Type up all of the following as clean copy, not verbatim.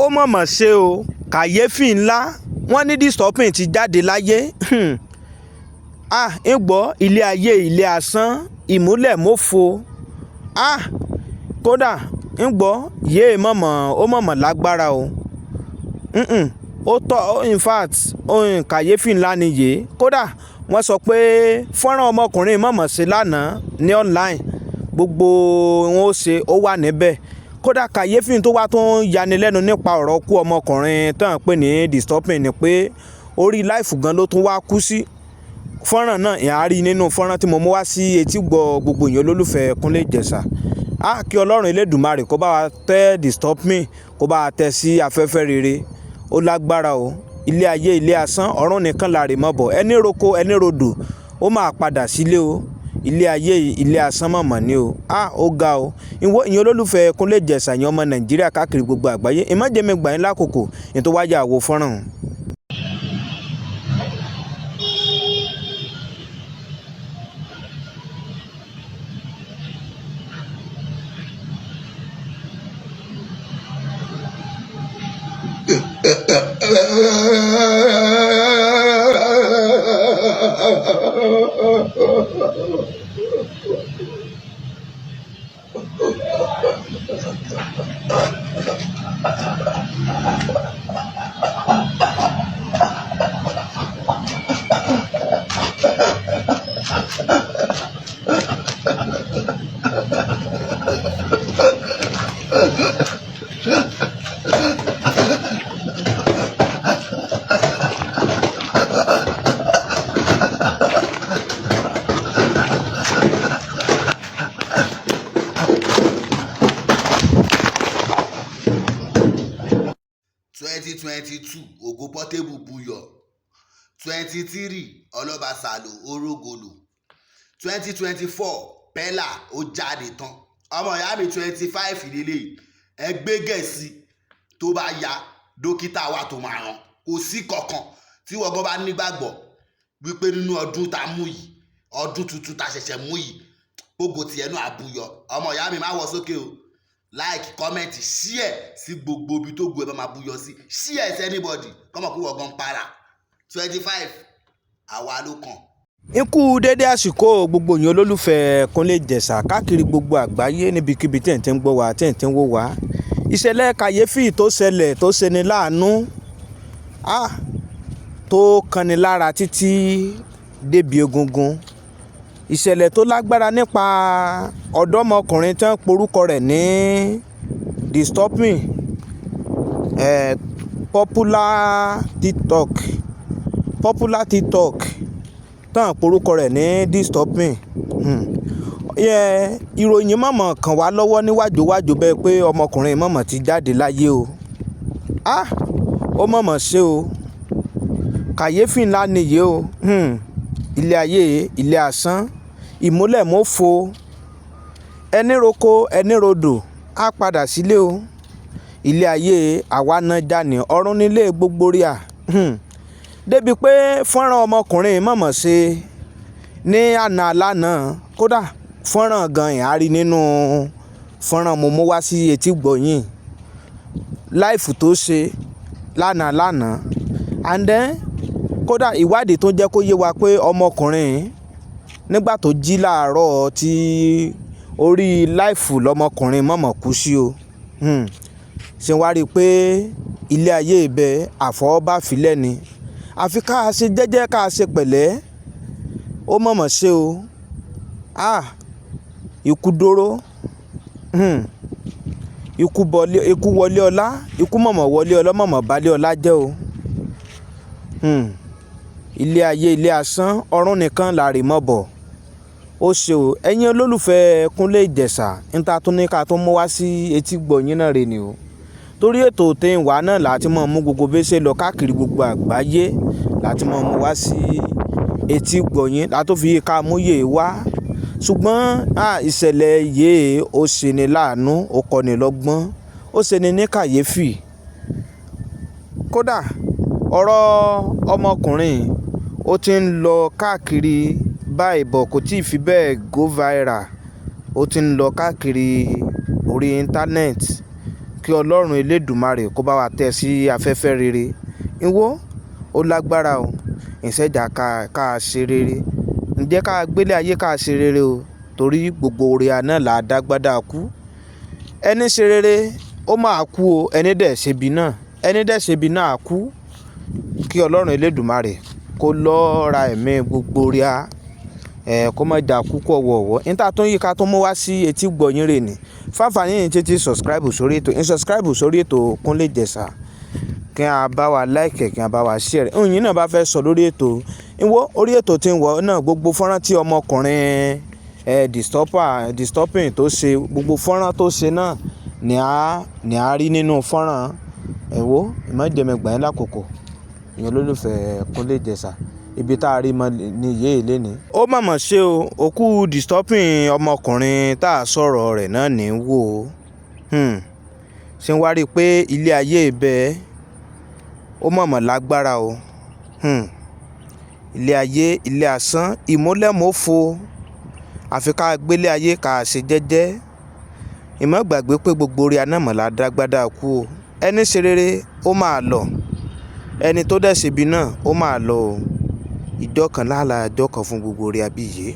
ó mọ̀mọ̀ ṣe o kàyéfì ńlá wọ́n ní Dstopin ti jáde láyé ń gbọ́ ilé ayé ilé asán ìmúlẹ̀ mọ́fo kódà ń gbọ́ yéé mọ̀mọ̀ ó mọ̀mọ̀ lágbára o ó tọ́ in fact kàyéfì ńlá ni yé kódà wọ́n sọ pé fọ́nrán ọmọkùnrin mọ̀mọ̀ ṣe lánàá ní online gbogbo wọn ó ṣe ó wà níbẹ̀ kódà kàyéfì tó wá tó ń yanilẹ́nu nípa ọ̀rọ̀ kú ọmọkùnrin tán pè ní Dstopin ni pé orí láìfù gan ló tún wá kú sí fọ́nrán náà ìyá rí nínú fọ́nrán tí mo mú wá sí etí gbọ́ gbogbo èèyàn olólùfẹ́ Kúnlé Ìjẹ̀ṣà kí Ọlọ́run Elédùmarè kó bá wa tẹ́ Dstopin kó bá wa tẹ́ sí afẹ́fẹ́ rere ó lágbára o ilé ayé ilé asán ọ̀run nìkan la rè mọ́ bọ̀ ẹni roko ẹni rodò ó máa padà sílé o ilé ayé ilé asán mọ̀mọ́ ni o ó ga o ìyẹn olólùfẹ́ Kúnlé Ìjẹ̀ṣà yẹn ọmọ Nàìjíríà káàkiri gbogbo àgbáyé ìmọ̀jẹ̀mí gbà yín lákòókò ní tó wájà àwo fọ́nrán. 2022 Ògo Portable buyọ̀ 23 Ọlọ́ba Sàlò orógolo 2024 Pella ó jáde tán ọmọ ìyá mi 25 ìdílé ẹgbẹ́ gẹ̀ẹ́sì tó bá ya dókítà wa tó máa ràn kò sí kankan tí wọ́n gan bá nígbàgbọ́ wípé nínú ọdún tá mú yìí ọdún tuntun tá ṣẹ̀ṣẹ̀ mú yìí gbogbo tiẹ̀ náà àbúyọ̀ ọmọ ìyá mi má wọ sókè o like comment share sí gbogbo ibi tó gbé ẹ bá máa búyọ sí share sí anybody kọ́mọ̀ kó wọ́n gan para 25 àwa ló kàn. Ikú dédé àsìkò gbogbo yín olólùfẹ́ Kúnlé Ìjẹ̀ṣà káàkiri gbogbo àgbáyé níbikíbi tẹ̀ ń tẹ́ ń gbọ́ wá tẹ̀ ń tẹ́ ń wò wá ìṣẹ̀lẹ̀ kàyéfì tó ṣẹlẹ̀ tó ṣeni láàánú tó kanni lára títí débi egungun ìṣẹ̀lẹ̀ tó lágbára nípa ọ̀dọ́mọkùnrin tán porúkọ rẹ̀ ní Dstopin popular TikTok tán porúkọ rẹ̀ ní Dstopin ìròyìn mọ̀mọ́ kàn wá lọ́wọ́ níwájú bẹ́ẹ̀ pé ọmọkùnrin mọ̀mọ́ ti jáde láyé o ó mọ̀mọ́ ṣe o kàyéfì ńlá nìyí o ilé ayé ilé asán ìmúlẹ̀ mọ́fo ẹni roko ẹni rodò á padà sílé o ilé ayé àwa náà jáni ọ̀run nílé gbogbo rí à débi pé fọ́nrán ọmọkùnrin mọ̀mọ́ ṣe ní àná lánàá kódà fọ́nrán gan ìhárí nínú fọ́nrán mo mú wá sí etí gbọ̀yìn láìfù tó ṣe lánàá and then kódà ìwádìí tó jẹ́ kó yé wa pé ọmọkùnrin nígbà tó jí láàárọ̀ tí orí láìfù lọmọkùnrin mọ̀mọ́ kú sí o ṣe wá rí i pé ilé ayé ibẹ̀ àfọwọ́bá filẹ̀ ni àfi ká ṣe jẹ́jẹ́ ká ṣe pẹ̀lẹ́ ó mọ̀mọ́ ṣe o Iku Doro ikú wọlé ọlá ikú mọ̀mọ́ wọlé ọlá mọ̀mọ́ balẹ̀ ọlá jẹ́ o ilé ayé ilé asán ọ̀run nìkan la rè mọ́ bọ̀ ó ṣe o ẹ̀yin olólùfẹ́ Kúnlé Ìjẹ̀ṣà níta tún ní ká tún mú wá sí etí gbọ̀nyìn náà rè ni o torí ètò tẹ̀ ń wá náà láti mọ̀ mú gbogbo bí ṣe lọ káàkiri gbogbo àgbáyé láti mọ̀ mú wá sí etí gbọ̀nyìn látó fi ká múyè wá ṣùgbọ́n ìṣẹ̀lẹ̀ yìí ó ṣeni láàánú ó kọ́ni lọ́gbọ́n ó ṣeni ní kàyéfì kódà ọ̀rọ̀ ọmọkùnrin ó ti ń lọ káàkiri báyìí bọ̀ kò tí ì fi bẹ́ẹ̀ go viral ó ti ń lọ káàkiri orí íńtánẹ́ẹ̀tì kí Ọlọ́run Elédùmarè kó bá wa tẹ́ sí afẹ́fẹ́ rere. Ìwọ ó lágbára o, ìṣẹ̀dá ká ṣe rere. Ǹjẹ́ ká gbélé ayé ká ṣe rere o, torí gbogbo oore àná là á dágbádá kú. Ẹni ṣe rere ó máa kú o, ẹni dẹ̀ ṣebi náà á kú. Kí Ọlọ́run Elédùmarè kó lọ́ra ẹ̀mí gbogbo oore a kó má jà kúkú ọ̀wọ̀ọ̀wọ́. Níta tó ń yí ká tó mú wá sí etí gbọ̀nyìn rè ní. Fáfàní yìí títí subscribe sórí ètò Kúnlé Ìjẹ̀ṣà. Kí a bá wa like, kí a bá wa share. Òyìn náà bá fẹ́ sọ lórí ètò. Ìwọ orí ètò tí ń wọ náà gbogbo fọ́nrán tí ọmọkùnrin disturbing tó ṣe, gbogbo fọ́nrán tó ṣe náà ni a rí nínú fọ́nrán. Ìwọ ìmọ̀jẹ̀mẹ̀gbà yẹn lákòókò. Ìyẹn olólùfẹ́ Kúnlé Ìjẹ̀ṣà. Ibi tá a rí mọ ní yé ilé ni. Ó mọ̀mọ́ ṣe o, òkú disturbing ọmọkùnrin tá a sọ̀rọ̀ rẹ̀ náà ní wò ó. Ṣé ń wá rí i pé ilé ayé ibẹ̀ ó mọ̀mọ́ lágbára o. Ilé ayé, ilé asán, ìmúlẹ̀mọ́fo. Àfi ká gbélé ayé ká ṣe jẹ́jẹ́. Ìmọ̀ gbàgbé pé gbogbo oore anámọ̀ la dágbádá kú o. Ẹni ṣe rere ó máa lọ. Ẹni tó dẹ̀ ṣebi náà ó máa lọ o. Ìjọ kan láàlà ìjọ kan fún gbogbo oore abíyé.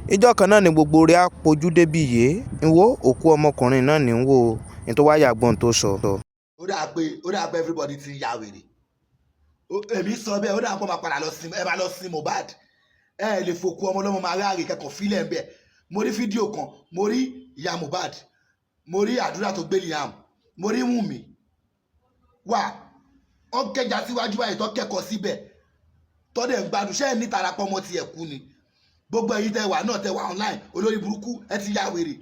Ìjọ kan náà ni gbogbo oore á pojú débi yé. Ìwọ òkú ọmọkùnrin náà ní ń wò ó. Ní tó wáyà gbọ́n tó sọ. Ó dà pé everybody ti ya wèrè. Èmi sọ bẹ́ẹ̀, ó dà pé ẹ máa lọ sin Mohbad. Ẹ lè fòkú ọmọ ọlọ́mọ máa ráàrè kẹ́kọ̀ọ́ fílẹ̀ ń bẹ̀. Mo rí fídíò kan, mo rí ìyá Mohbad, mo rí àdúrà tó gbé Liam, mo rí Wùnmí. Wà ó kẹjà síwájú báyìí tó kẹ́kọ̀ọ́ síbẹ̀. Tọ́dẹ̀ ń gbádùn, ṣé ẹ ní tarapọ̀ ọmọ tiẹ̀ kú ni? Gbogbo ẹ̀yin tẹ wà náà tẹ wà online, olórí burúkú ẹ ti ya wèrè.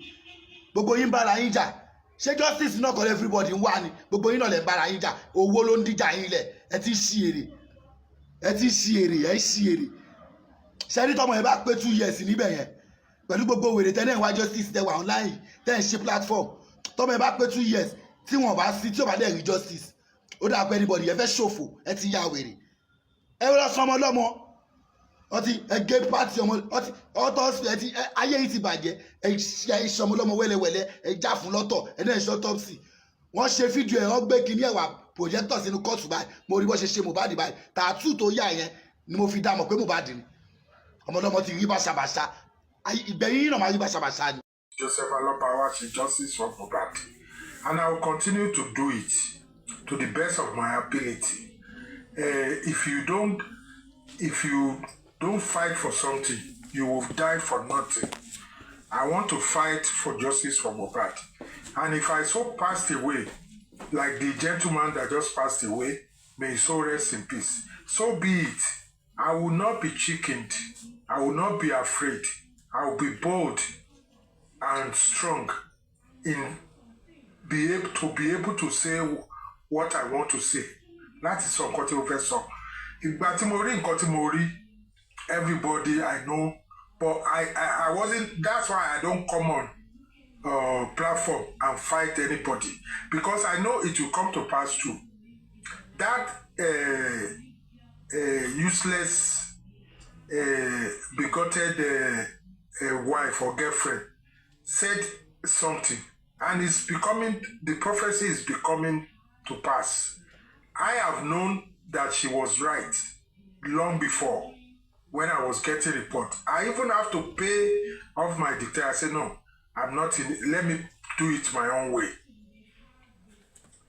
Gbogbo yín bára yín jà. Ṣé justice náà kọ́ everybody ń wá ni? Gbogbo yín náà lè bára yín jà. Owó ló ń díjà yín lẹ̀. Ẹ ti ṣí èrè. Ṣé ní tọmọ yẹn bá pé 2 years níbẹ̀ yẹn? Pẹ̀lú gbogbo wèrè tẹ́ náà ń wá justice tẹ wà online, tẹ́ ń ṣe platform. Tọmọ yẹn bá pé 2 years tí wọ́n bá sí, tí ò bá dẹ̀ rí justice. Ó dà pé anybody yẹn fẹ́ ṣòfò, ẹ ti ya wèrè. Ẹ lọ sọmọ ọlọ́mọ. Ọtí ẹgẹ pàtì ọmọ ọtọ ẹtì ayé yìí ti bàjẹ́. Ẹ ṣọmọ ọlọ́mọ wẹ́lẹ́wẹ́lẹ́, ẹ já fún lọ́tọ̀, ẹ náà ṣe autopsy. Wọ́n ṣe fídíò ẹ̀, wọ́n gbé kinní ẹ̀wà projector sínú kóòtù báyìí. Mo rí bó ṣe Mohbad báyìí. Tattoo tó yà yẹn ni mo fi dá mọ̀ pé Mohbad ni. Ọmọ ọlọ́mọ ti rí bàṣàbàṣà. Ìgbẹ̀yìn náà máa rí bàṣàbàṣà ni. Joseph Alopawa ṣe justice for Mohbad, and I will continue to do it to the best of my ability. If you don't fight for something, you will die for nothing. I want to fight for justice for Mohbad. And if I so passed away, like the gentleman that just passed away, may his soul rest in peace. So be it. I will not be chickened. I will not be afraid. I will be bold and strong in be able to say what I want to say. That is nǹkan tí mo fẹ́ sọ. Ìgbà tí mo rí nǹkan tí mo rí, everybody I know, but I wasn't. That's why I don't come on platform and fight anybody, because I know it will come to pass through. That useless bigoted wife or girlfriend said something, and the prophecy is becoming to pass. I have known that she was right long before when I was getting report. I even have to pay off my dictator. I said, no, I'm not in it. Let me do it my own way.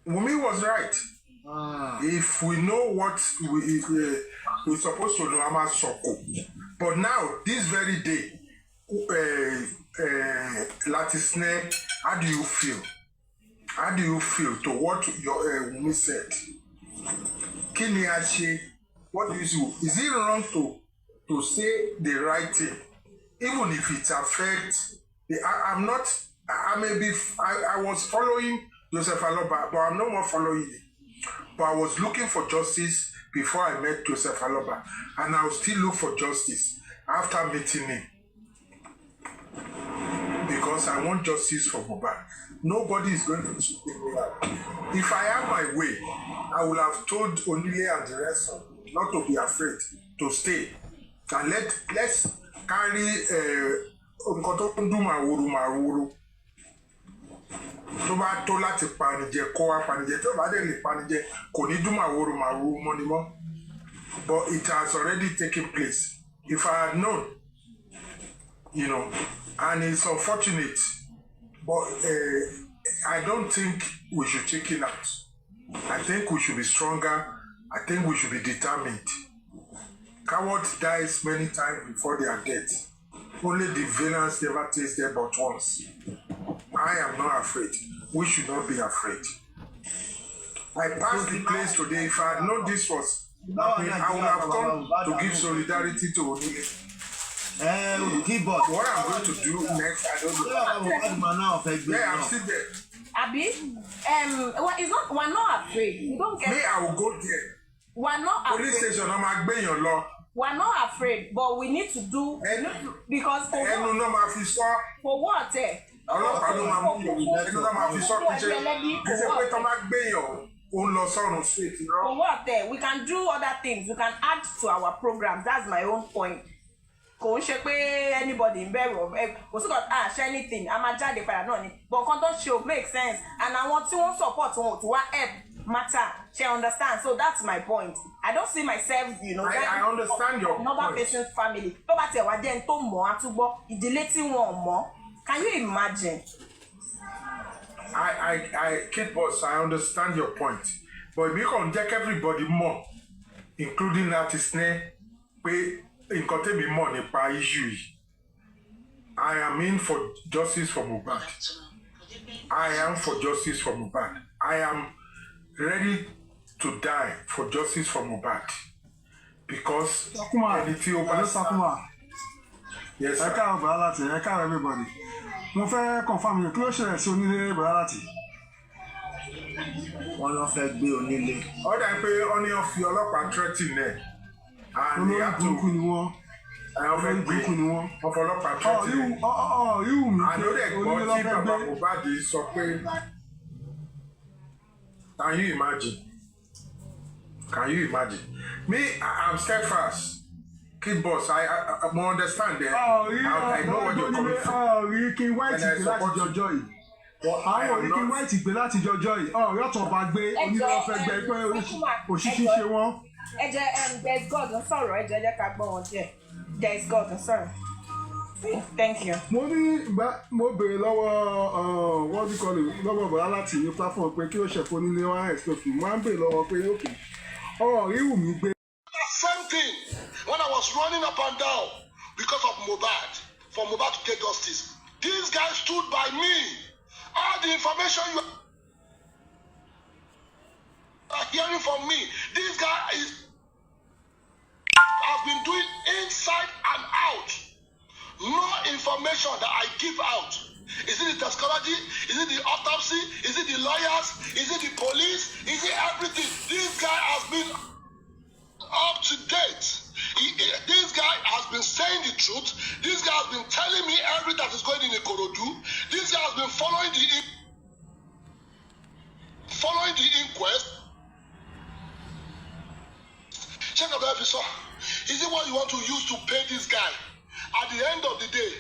Wumi was right. If we know what we're supposed to know, I'm a soko. But now, this very day, Latisne, how do you feel? How do you feel to what your Wumi said? Kiniachi, what do you see? Is it wrong to say the right thing, even if it affects? I was following Joseph Aloba, but I'm no more following it. But I was looking for justice before I met Joseph Aloba, and I will still look for justice after meeting him, because I want justice for Mohbad. Nobody is going to cheat Mohbad. If I had my way, I would have told Onile and the rest not to be afraid, to stay, and let's carry tó bá tó láti panijẹ kó wá panijẹ tó bá dé lè panijẹ kò ní dún màwòrò mọ́ ni mọ́. But it has already taken place. If I had known, you know, and it's unfortunate, but I don't think we should check it out. I think we should be stronger. I think we should be determined. Cowards dies many times before their death. Only the villains never taste death but once. I am not afraid. We should not be afraid. I passed the place today. If I had known this was happening, I would have come to give solidarity to Onile. What I'm going to do next, I don't know. Yeah, I'm still there. Abi, it's not. We're not afraid. We don't get. Me, I will go there. We're not afraid. Police station, I'm agbeyan law. We're not afraid, but we need to do because for what? Ọlọ́pàá ló máa mú yòó ẹni tó máa fi sọ pé ṣe pé tó máa gbéyàn òun lọ sọ́run straight. For what? We can do other things. We can add to our program. That's my own point. Kò ń ṣe pé anybody ń bẹ̀rù kò sí kò ṣe anything a máa jáde padà náà ni but nǹkan tó ṣe ò make sense and àwọn tí wọ́n support wọn ò tún wá help matter ṣe understand so that's my point. I don't see myself, you know. I understand your another point. person's family tó bá tiẹ̀ wá jẹ́ ní tó mọ̀ á túbọ̀ ìdílé tí wọn ò mọ̀. Can you imagine? Kid boss, I understand your point. But we can check everybody more, including artists, pé nǹkan tẹ́mi mọ̀ nípa issue yìí. I am in for justice for Mohbad. I am for justice for Mohbad. I am ready to die for justice for Mohbad. Because ẹni tí ó bá sá. Yes, sir. Ẹ káàárọ̀ bàrà láti ẹ káàárọ̀ everybody. Mo fẹ́ confirm yìí kí ló ṣẹlẹ̀ sí onílé bàrà láti. Wọ́n lọ fẹ́ gbé onílé. Ó dà pé ó ní fi ọlọ́pàá threatening ẹ̀. Olórí burúkú ni wọ́n. Olórí burúkú ni wọ́n. Wọ́n fọlọ́pàá threatening ẹ̀. Yíwù mi Àná dẹ̀ gbọ́ tí bàbá Mohbad sọ pé can you imagine? Can you imagine? Me, I'm steadfast. Kid boss, I understand that. I know what you're coming from. Ricky White gbé láti jọjọ́ yìí. Àwọn Ricky White gbé láti jọjọ́ yìí. Yọ̀tọ̀ bá gbé onílọ́fẹ́ gbẹ pé òṣìṣẹ́ ṣe wọ́n. Ẹ jẹ́ there is God ń sọ̀rọ̀ ẹ jẹ́ ká gbọ́ wọn díẹ̀. There is God ń sọ̀rọ̀. Thank you. Mo béèrè lọ́wọ́ what do you call it lọ́wọ́ bàrà láti ní platform pé kí ó ṣẹ̀fọ́ nílé wá explain fún mi. Mo máa ń béèrè lọ́wọ́ pé okay Yíwù mi gbé. Same thing when I was running up and down because of Mohbad, for Mohbad to get justice. These guys stood by me. All the information you are hearing from me, this guy has been doing inside and out. No information that I give out. Is it the toxicology? Is it the autopsy? Is it the lawyers? Is it the police? Is it everything? This guy has been up to date. This guy has been saying the truth. This guy has been telling me everything that is going in Ikorodu. This guy has been following the inquest. Check out the episode. Is it what you want to use to pay this guy? At the end of the day,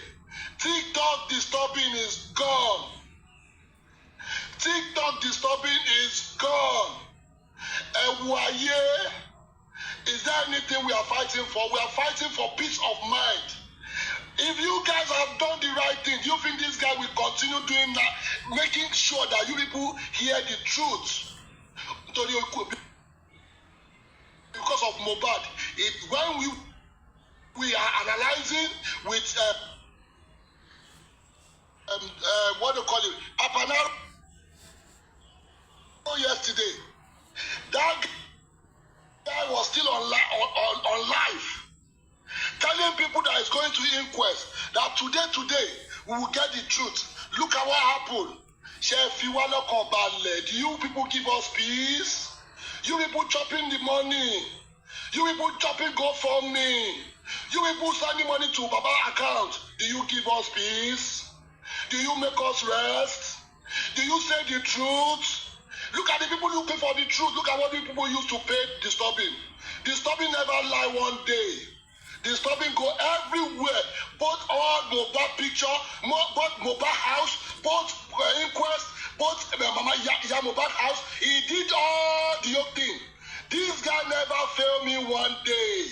TikTok disturbing is gone. TikTok disturbing is gone. Is there anything we are fighting for? We are fighting for peace of mind. If you guys have done the right thing, do you think this guy will continue doing that, making sure that you people hear the truth? Because of Mohbad, when we are analyzing with what do you call it, Apanaro yesterday, that guy was still on live, telling people that it's going to inquest, that today we will get the truth. Look at what happened. Do you people give us peace? You people chopping the money. You people chopping GoFundMe. You people sending money to Baba account. Do you give us peace? Do you make us rest? Do you say the truth? Look at the people looking for the truth. Look at what the people used to pay disturbing. Disturbing never lie one day. Disturbing go everywhere. Both all Mohbad picture, both Mohbad house, both inquest, both Mama Mohbad house. He did all the whole thing. This guy never failed me one day.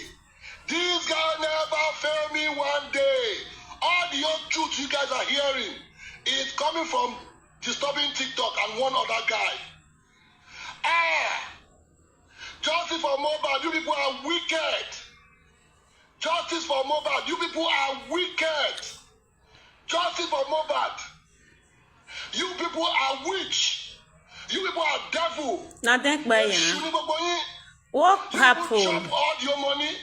This guy never failed me one day. All the old truth you guys are hearing is coming from disturbing TikTok and one other guy. Justice for Mohbad, you people are wicked. Justice for Mohbad, you people are wicked. Justice for Mohbad, you people are witch. You people are devil. Now think by what happened? Chop all your money.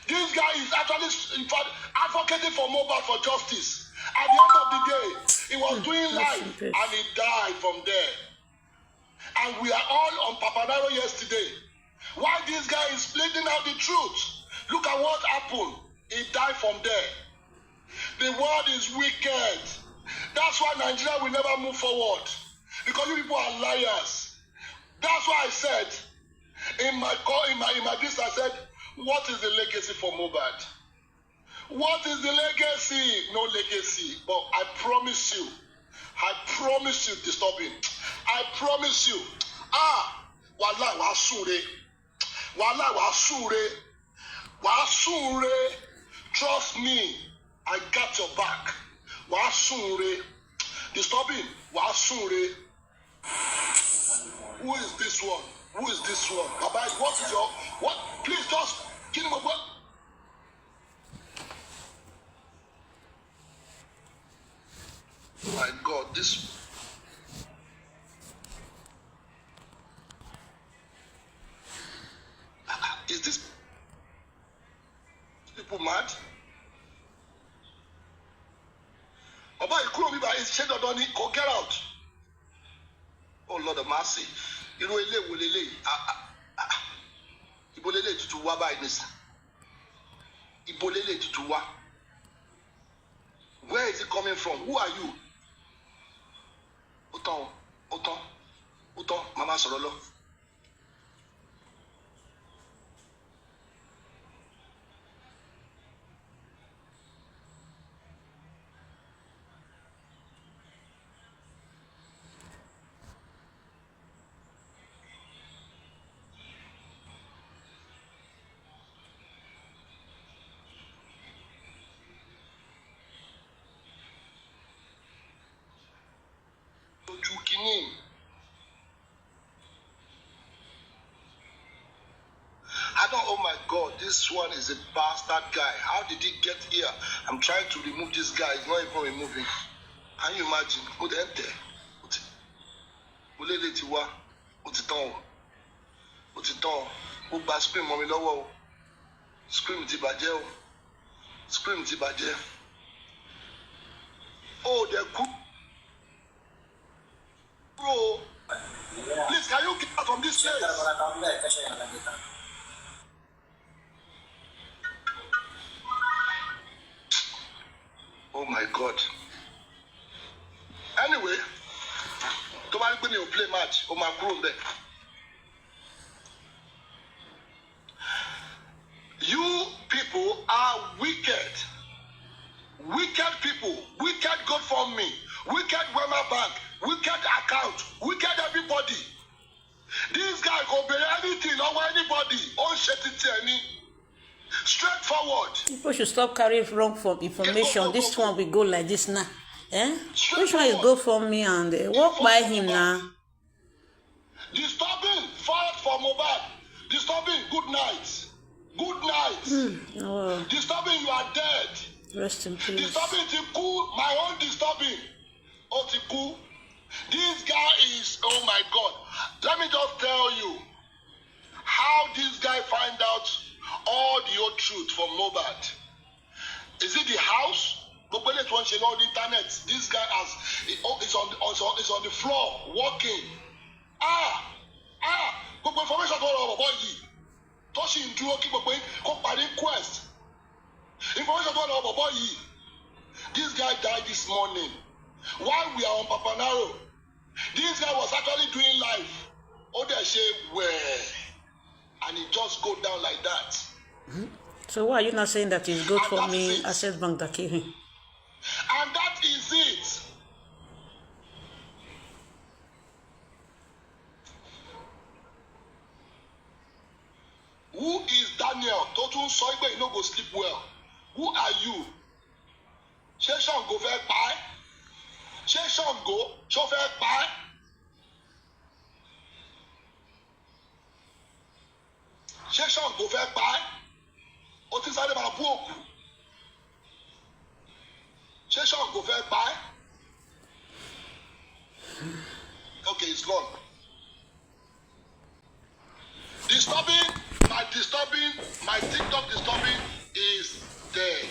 This guy is actually, in fact, advocating for Mohbad for justice. At the end of the day, he was doing life and he died from there. And we are all on Papanaro yesterday. Why this guy is splitting out the truth? Look at what happened. He died from there. The world is wicked. That's why Nigeria will never move forward. Because you people are liars. That's why I said, in my this I said, what is the legacy for Mohbad? What is the legacy? No legacy. But I promise you, disturbing. I promise you. Wallahi wa sure. Trust me, I got your back. Wa sure. Disturbing. Wa sure. Who is this one? Who is this one? Baba, what is your what? Please just give him a word. My God, this. Is this people mad? Baba, Iku Doro is shed on it. Go get out. Oh Lord of mercy. You know, Ibolele tutu wa by this. Ibolele tutu wa. Where is it coming from? Who are you? Oton, Mama Sorolo. Oh my God, this one is a bastard guy. How did he get here? I'm trying to remove this guy. He's not even removing. Can you imagine? Who the enter? Ulele tiwa, utiton, who bas scream mommy lowo, scream ti baje, scream ti baje. Oh, they're cool. Bro, please, can you get out from this place? Oh my God. Anyway, to my play match, oh my crew there. You people are wicked. Wicked people, wicked GoFundMe, wicked Wema Bank, wicked account, wicked everybody. This guy go pay anything or anybody. On shit it any. Straightforward. People should stop carrying wrong information. This one will go like this now. Which one is go for me and walk by him now? Disturbing, fight for Mohbad. Disturbing, good night. Good night. Oh. Disturbing, you are dead. Rest in peace. Disturbing, Iku, my own disturbing. Iku. This guy is, oh my God. Let me just tell you how this guy find out all the old truth from Mohbad. Is it the house? On the internet. This guy is on the floor walking. Information about boy. Touching to keep a quest. Information about boy. This guy died this morning. While we are on Papanaro, this guy was actually doing life. They say where, and it just go down like that. Mm-hmm. So why are you not saying that it's good for me? Access Bank that killed him. And that is it. Daniel tó tún sọ pé you no go sleep well. Who are you? Ṣé Ṣàngó fẹ́ pa ẹ́? Ṣé Ṣàngó ṣó fẹ́ pa ẹ́? Ṣé Ṣàngó fẹ́ pa ẹ́? O ti sáré máa bú òkú. Ṣé Ṣàngó fẹ́ pa ẹ́? Okay, it's gone. My TikTok disturbing is dead.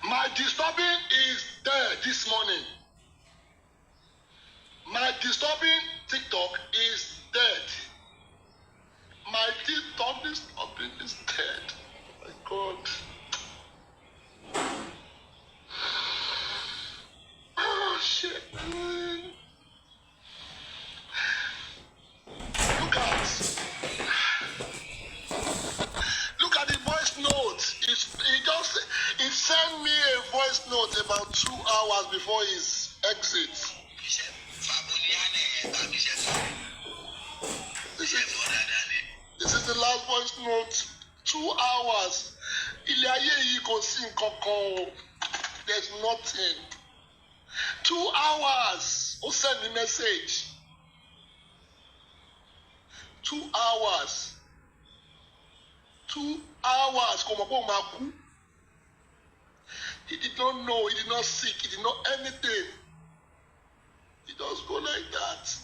My disturbing is dead this morning. My disturbing TikTok is dead. My TikTok disturbing is dead. Oh my God. Oh shit. Look at the voice note. He sent me a voice note about 2 hours before his exit. This is the last voice note. 2 hours. Ilé ayé yìí kò sí nǹkan kan o. There's nothing. 2 hours. Ó send me message. 2 hours. 2 hours. Kò mọ̀ pé ó máa kú. He did not know. He did not seek. He did not anything. He just go like that.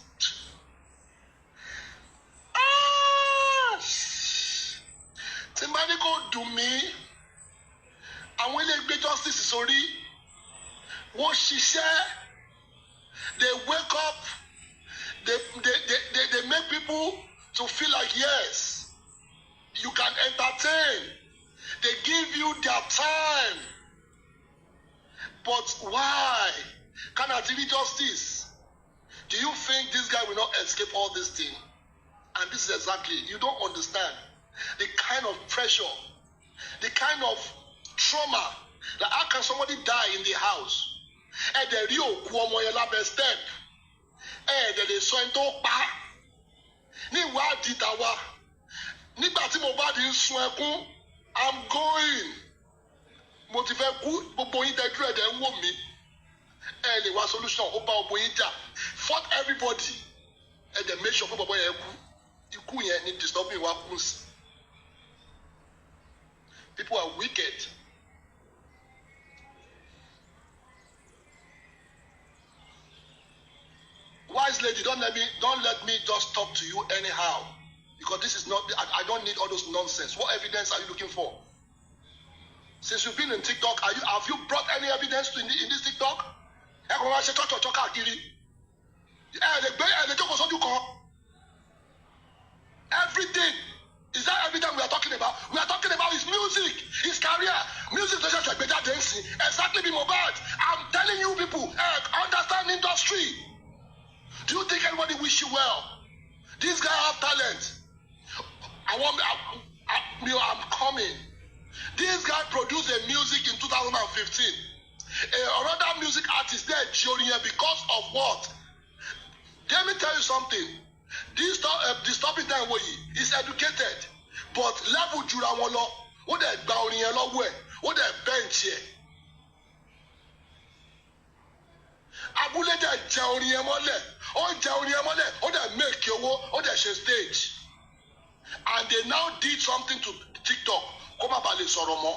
Tí n bá ní kó dùn mí, àwọn ilé ìgbé justice sórí, wọ́n ṣiṣẹ́, they wake up, they make people to feel like yes, you can entertain, they give you their time, but why? Can't TV justice? Do you think this guy will not escape all this thing? And this is exactly, you don't understand the kind of pressure, the kind of trauma. Like how can somebody die in the house? And the real Kuomoyela step. And the son to pa. Ni wa ditawa. Ni bati mo ba di sun ekun. I'm going. Mo ti fẹ́ kú, gbogbo yín tẹ́ dúró ẹ̀dẹ̀ ń wò mí. Ẹ lè wá solution, ó bá gbogbo yín jà. Fuck everybody. Ẹ̀dẹ̀ make sure pé gbogbo yẹn kú. Ikú yẹn ni disturbing wa kú sí. People are wicked. Wise lady, don't let me just talk to you anyhow. Because this is not, I don't need all those nonsense. What evidence are you looking for? Since you've been in TikTok, have you brought any evidence in this TikTok? Everything. Is that everything we are talking about? We are talking about his music, his career. Music doesn't like better dancing. Exactly, be mobile. I'm telling you people, understand industry. Do you think anybody wish you well? This guy have talent. I'm coming. This guy produced a music in 2015. Another music artist there, Jorian, because of what? Let me tell you something. This topic time is educated, but level jura wọn lọ. Ó dẹ̀ gba orin yẹn lọ́wọ́ ẹ̀, ó dẹ̀ bench yẹ. Abúlé dẹ̀ jẹ orin yẹn mọ́lẹ̀, ó jẹ orin yẹn mọ́lẹ̀, ó dẹ̀ make owó, ó dẹ̀ ṣe stage. And they now did something to TikTok. Kó má bàa lè sọ̀rọ̀ mọ́.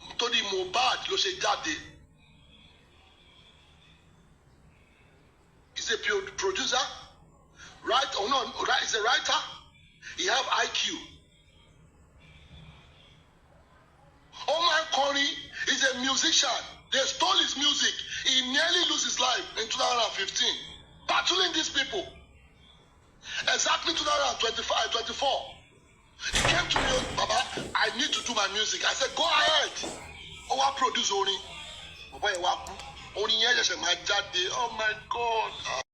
Nítorí Mohbad ló ṣe jáde. He's a producer. Right or no? Right? He's a writer. He have IQ. Omar Kori is a musician. They stole his music. He nearly lost his life in 2015. Battling these people. Exactly 2025, 24. He came to me, Baba, I need to do my music. I said, go ahead. Oh, I produce Oni. Oh my God.